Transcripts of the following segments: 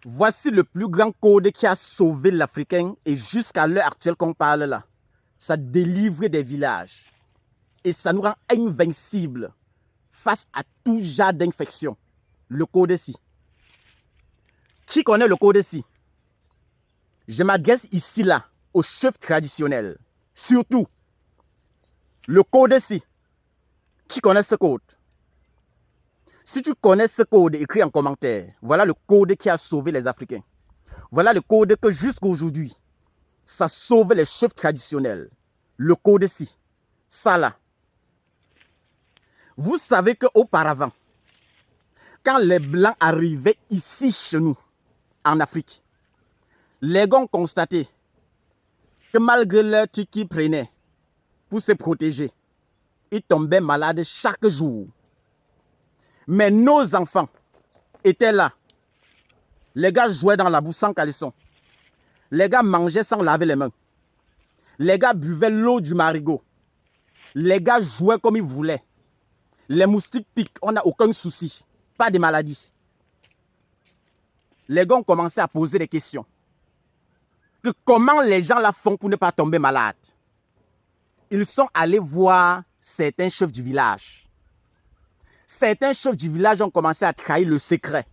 Voici le plus grand code qui a sauvé l'Africain et jusqu'à l'heure actuelle qu'on parle là, ça délivre des villages et ça nous rend invincibles face à tout genre d'infection. Le code-ci. Qui connaît le code-ci? Je m'adresse ici là aux chefs traditionnels. Surtout, le code-ci. Qui connaît ce code? Si tu connais ce code, écris en commentaire. Voilà le code qui a sauvé les Africains. Voilà le code que jusqu'à aujourd'hui, ça sauve les chefs traditionnels. Le code-ci. Ça là. Vous savez qu'auparavant, quand les Blancs arrivaient ici chez nous, en Afrique, les gars ont constaté que malgré leur truc qu'ils prenaient pour se protéger, ils tombaient malades chaque jour. Mais nos enfants étaient là. Les gars jouaient dans la boue sans caleçon. Les gars mangeaient sans laver les mains. Les gars buvaient l'eau du marigot. Les gars jouaient comme ils voulaient. Les moustiques piquent, on n'a aucun souci. Pas de maladie. Les gars ont commencé à poser des questions. Que comment les gens là font pour ne pas tomber malades? Ils sont allés voir certains chefs du village. Certains chefs du village ont commencé à trahir le secret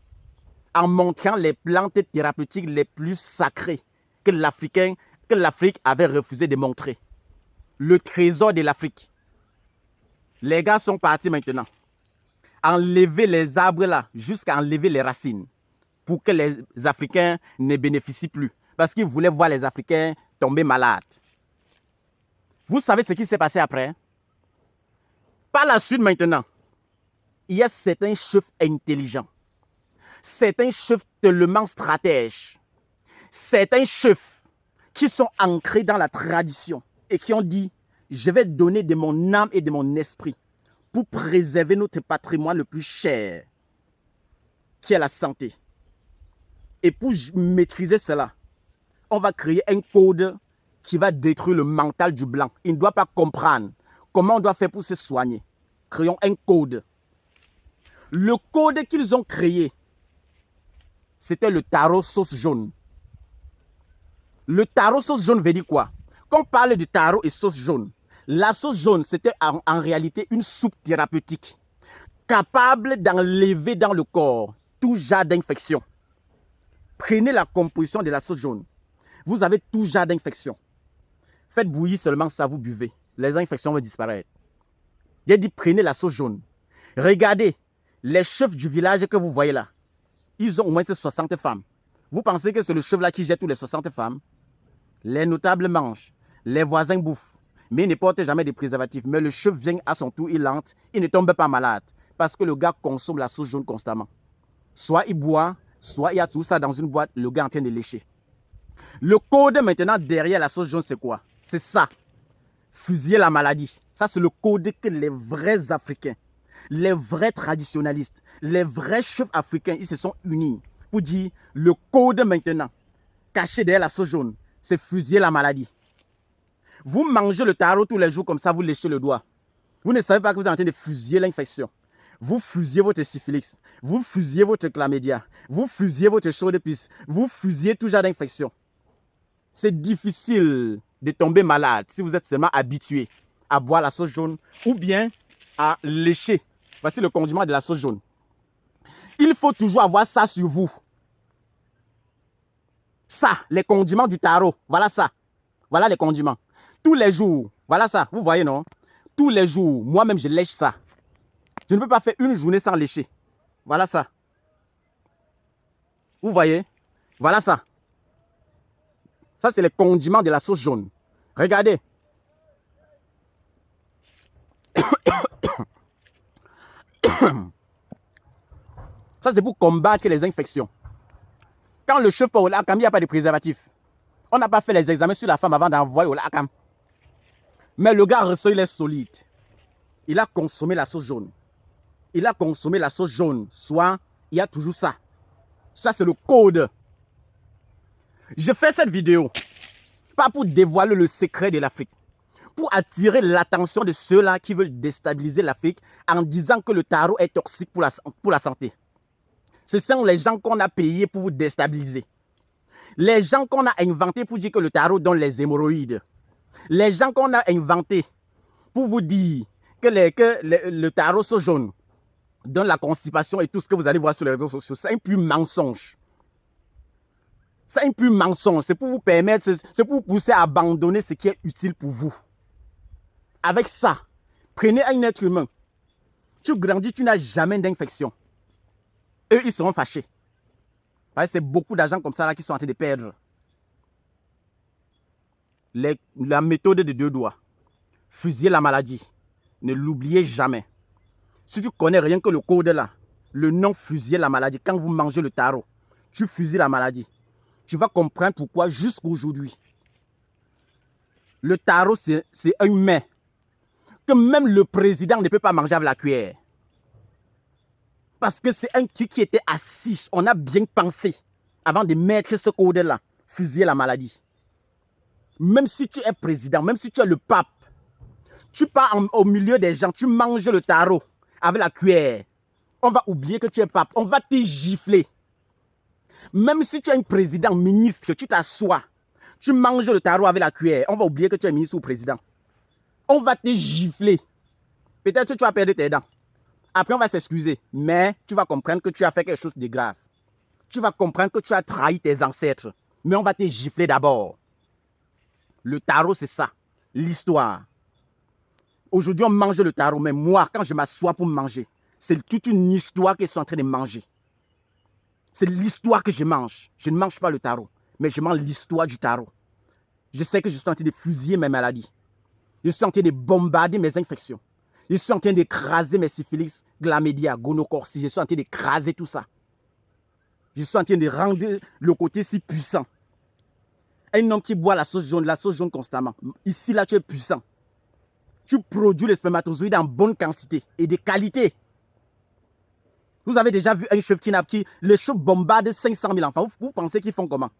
en montrant les plantes thérapeutiques les plus sacrées que l'Afrique avait refusé de montrer. Le trésor de l'Afrique. Les gars sont partis maintenant. Enlever les arbres là jusqu'à enlever les racines pour que les Africains ne bénéficient plus. Parce qu'ils voulaient voir les Africains tomber malades. Vous savez ce qui s'est passé après? Par la suite maintenant, il y a certains chefs intelligents, certains chefs tellement stratèges, certains chefs qui sont ancrés dans la tradition et qui ont dit « Je vais donner de mon âme et de mon esprit pour préserver notre patrimoine le plus cher, qui est la santé. » Et pour maîtriser cela, on va créer un code qui va détruire le mental du blanc. Il ne doit pas comprendre comment on doit faire pour se soigner. Créons un code. Le code qu'ils ont créé, c'était le tarot sauce jaune. Le tarot sauce jaune veut dire quoi? Quand on parle de tarot et sauce jaune, la sauce jaune, c'était en réalité une soupe thérapeutique capable d'enlever dans le corps tout genre d'infection. Prenez la composition de la sauce jaune. Vous avez tout genre d'infection. Faites bouillir seulement ça, vous buvez. Les infections vont disparaître. J'ai dit, prenez la sauce jaune. Regardez, les chefs du village que vous voyez là, ils ont au moins 60 femmes. Vous pensez que c'est le chef là qui jette tous les 60 femmes? Les notables mangent, les voisins bouffent, mais ils ne portent jamais de préservatifs. Mais le chef vient à son tour, il entre, il ne tombe pas malade. Parce que le gars consomme la sauce jaune constamment. Soit il boit, soit il y a tout ça dans une boîte, le gars est en train de lécher. Le code maintenant derrière la sauce jaune, c'est quoi? C'est ça. Fusiller la maladie. Ça, c'est le code que les vrais Africains, les vrais traditionalistes, les vrais chefs africains, ils se sont unis pour dire le code maintenant, caché derrière la sauce jaune, c'est fusiller la maladie. Vous mangez le tarot tous les jours comme ça, vous léchez le doigt. Vous ne savez pas que vous êtes en train de fusiller l'infection. Vous fusillez votre syphilis, vous fusillez votre chlamydia, vous fusillez votre chaud de pisse, vous fusillez tout genre d'infection. C'est difficile de tomber malade si vous êtes seulement habitué à boire la sauce jaune ou bien à lécher. Voici le condiment de la sauce jaune. Il faut toujours avoir ça sur vous. Ça, les condiments du tarot, voilà ça. Voilà les condiments. Tous les jours, voilà ça, vous voyez non? Tous les jours, moi-même je lèche ça. Je ne peux pas faire une journée sans lécher. Voilà ça. Vous voyez? Voilà ça. Ça, c'est les condiments de la sauce jaune. Regardez. Ça, c'est pour combattre les infections. Quand le chef part au LACAM, il n'y a pas de préservatif. On n'a pas fait les examens sur la femme avant d'envoyer au LACAM. Mais le gars reçoit, il est solide. Il a consommé la sauce jaune. Il a consommé la sauce jaune. Soit, il y a toujours ça. Ça, c'est le code. Je fais cette vidéo, pas pour dévoiler le secret de l'Afrique, pour attirer l'attention de ceux-là qui veulent déstabiliser l'Afrique en disant que le tarot est toxique pour la santé. Ce sont les gens qu'on a payés pour vous déstabiliser. Les gens qu'on a inventés pour dire que le tarot donne les hémorroïdes. Les gens qu'on a inventés pour vous dire que le tarot jaune donne la constipation et tout ce que vous allez voir sur les réseaux sociaux. C'est un pur mensonge. C'est un pur mensonge. C'est pour vous permettre, c'est pour vous pousser à abandonner ce qui est utile pour vous. Avec ça, prenez un être humain. Tu grandis, tu n'as jamais d'infection. Eux, ils seront fâchés. C'est beaucoup d'argent comme ça là qui sont en train de perdre. La méthode de 2 doigts. Fusiller la maladie. Ne l'oubliez jamais. Si tu connais rien que le code là, le nom fusiller la maladie, quand vous mangez le tarot, tu fusilles la maladie. Tu vas comprendre pourquoi jusqu'aujourd'hui. Le tarot, c'est un mets que même le président ne peut pas manger avec la cuillère. Parce que c'est un truc qui était assis. On a bien pensé avant de mettre ce code-là, fusiller la maladie. Même si tu es président, même si tu es le pape, tu pars au milieu des gens, tu manges le tarot avec la cuillère. On va oublier que tu es pape. On va te gifler. Même si tu es un président, ministre, tu t'assois, tu manges le tarot avec la cuillère, on va oublier que tu es ministre ou président. On va te gifler. Peut-être que tu vas perdre tes dents. Après, on va s'excuser. Mais tu vas comprendre que tu as fait quelque chose de grave. Tu vas comprendre que tu as trahi tes ancêtres. Mais on va te gifler d'abord. Le tarot, c'est ça. L'histoire. Aujourd'hui, on mange le tarot. Mais moi, quand je m'assois pour manger, c'est toute une histoire que je suis en train de manger. C'est l'histoire que je mange. Je ne mange pas le tarot. Mais je mange l'histoire du tarot. Je sais que je suis en train de fusiller mes maladies. Je suis en train de bombarder mes infections. Je suis en train d'écraser mes syphilis, chlamydia, gonocorcie. Je suis en train d'écraser tout ça. Je suis en train de rendre le côté si puissant. Un homme qui boit la sauce jaune constamment. Ici, là, tu es puissant. Tu produis les spermatozoïdes en bonne quantité et de qualité. Vous avez déjà vu un chef qui le chef bombarde 500 000 enfants. Vous pensez qu'ils font comment?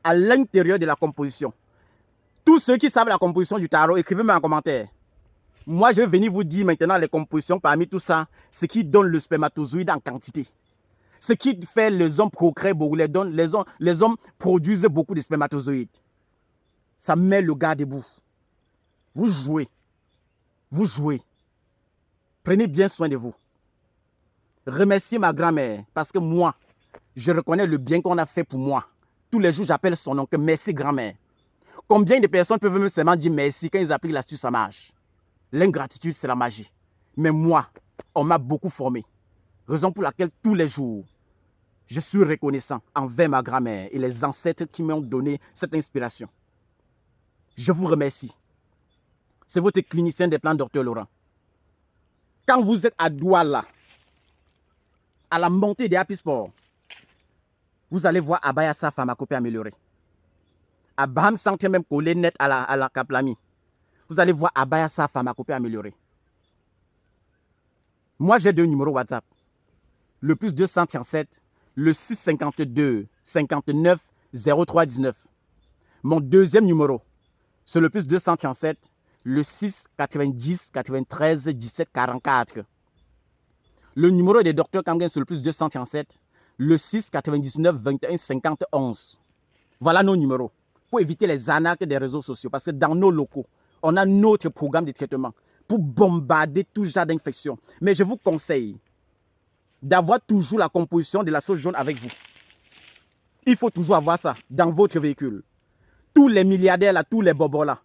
À l'intérieur de la composition. Tous ceux qui savent la composition du tarot, écrivez-moi en commentaire. Moi, je vais venir vous dire maintenant les compositions parmi tout ça, ce qui donne le spermatozoïde en quantité. Ce qui fait les hommes procréer beaucoup, les hommes produisent beaucoup de spermatozoïdes. Ça met le gars debout. Vous jouez. Vous jouez. Prenez bien soin de vous. Remerciez ma grand-mère parce que moi, je reconnais le bien qu'on a fait pour moi. Tous les jours, j'appelle son nom que merci grand-mère. Combien de personnes peuvent même seulement dire merci quand ils appliquent l'astuce, ça marche? L'ingratitude, c'est la magie. Mais moi, on m'a beaucoup formé. Raison pour laquelle tous les jours, je suis reconnaissant envers ma grand-mère et les ancêtres qui m'ont donné cette inspiration. Je vous remercie. C'est votre clinicien des plans, Dr Laurent. Quand vous êtes à Douala, à la montée des Happy Sports, vous allez voir Abayassa Pharmacopée améliorée. À Baham Centre, même collé net à la Kaplami, vous allez voir Abayassa Pharmacopée améliorée. Moi, j'ai 2 numéros WhatsApp. Le plus 237, le 652 59 03 19. Mon deuxième numéro, c'est le plus 237, le 6 90 93 17 44. Le numéro des docteurs Kamgen, c'est le plus 237, le 6 99 21 50 11. Voilà nos numéros. Pour éviter les arnaques des réseaux sociaux. Parce que dans nos locaux, on a notre programme de traitement pour bombarder tout genre d'infection. Mais je vous conseille d'avoir toujours la composition de la sauce jaune avec vous. Il faut toujours avoir ça dans votre véhicule. Tous les milliardaires là, tous les bobos là.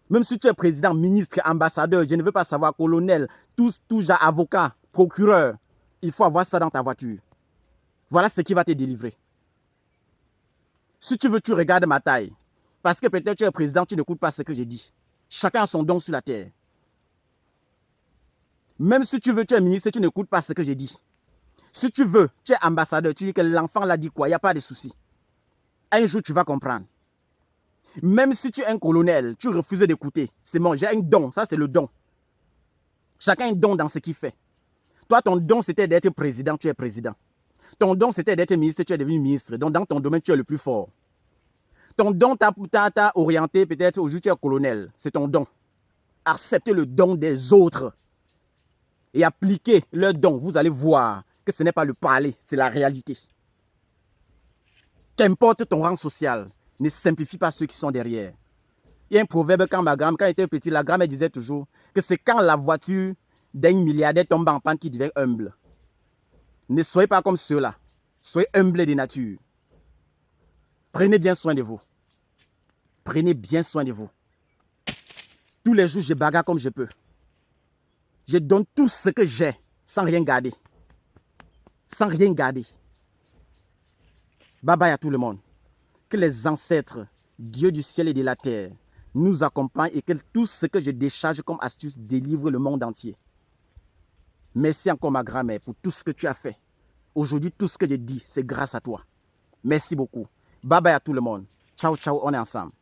Même si tu es président, ministre, ambassadeur, je ne veux pas savoir, colonel, tout genre avocat, procureur, il faut avoir ça dans ta voiture. Voilà ce qui va te délivrer. Si tu veux, tu regardes ma taille. Parce que peut-être tu es président, tu n'écoutes pas ce que je dis. Chacun a son don sur la terre. Même si tu veux, tu es ministre, tu n'écoutes pas ce que je dis. Si tu veux, tu es ambassadeur, tu dis que l'enfant l'a dit quoi, il n'y a pas de souci. Un jour, tu vas comprendre. Même si tu es un colonel, tu refuses d'écouter. C'est bon, j'ai un don, ça c'est le don. Chacun a un don dans ce qu'il fait. Toi, ton don, c'était d'être président, tu es président. Ton don, c'était d'être ministre, tu es devenu ministre. Donc, dans ton domaine, tu es le plus fort. Ton don t'a orienté, peut-être aujourd'hui, tu es colonel. C'est ton don. Acceptez le don des autres et appliquez leur don. Vous allez voir que ce n'est pas le parler, c'est la réalité. Qu'importe ton rang social, ne simplifie pas ceux qui sont derrière. Il y a un proverbe quand j'étais petit, la grand-mère disait toujours que c'est quand la voiture d'un milliardaire tombe en panne qu'il devient humble. Ne soyez pas comme ceux-là. Soyez humbles de nature. Prenez bien soin de vous. Prenez bien soin de vous. Tous les jours, je bagarre comme je peux. Je donne tout ce que j'ai sans rien garder. Sans rien garder. Bye bye à tout le monde. Que les ancêtres, Dieu du ciel et de la terre, nous accompagnent et que tout ce que je décharge comme astuce délivre le monde entier. Merci encore ma grand-mère pour tout ce que tu as fait. Aujourd'hui, tout ce que je dis, c'est grâce à toi. Merci beaucoup. Bye bye à tout le monde. Ciao, ciao, on est ensemble.